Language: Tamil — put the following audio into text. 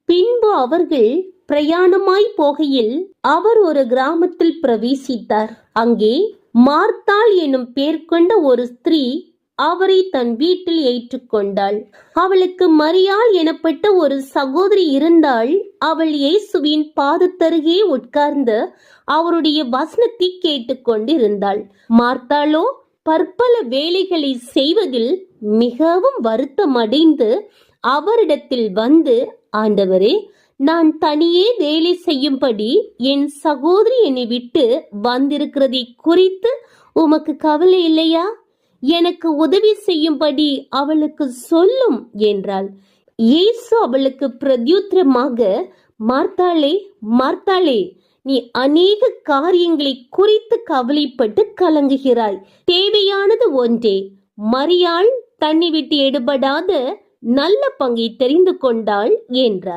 பின்பு அவர்கள் பிரயாணமாய் போகையில் அவர் ஒரு கிராமத்தில் பிரவேசித்தார். அங்கே மார்த்தாள் எனும் பெயர் கொண்ட ஒரு ஸ்திரீ அவரை தன் வீட்டில் ஏற்றுக்கொண்டாள். அவளுக்கு மரியாள் எனப்பட்ட ஒரு சகோதரி இருந்தாள். அவள் இயேசுவின் பாதத்தருகே உட்கார்ந்து அவருடைய வசனத்தை கேட்டுக்கொண்டிருந்தாள். மார்த்தாளோ பற்பல வேலைகளை செய்வதில் மிகவும் வருத்தமடைந்து அவரிடத்தில் வந்து, ஆண்டவரே, நான் தனியே வேலை செய்யும்படி என் சகோதரி என்னை விட்டு வந்திருக்கிறதை குறித்து உமக்கு கவலை இல்லையா? எனக்கு உதவி செய்யும்படி அவளுக்கு சொல்லும் என்றாள். இயேசு அவளுக்கு பிரத்யுத்தரமாக, மார்த்தாளே, மார்த்தாளே, நீ அநேக காரியங்களை குறித்து கவலைப்பட்டு கலங்குகிறாய். தேவையானது ஒன்றே. மரியாள் தன்னை விட்டு எடுபடாத நல்ல பங்கை தெரிந்து கொண்டாள் என்றார்.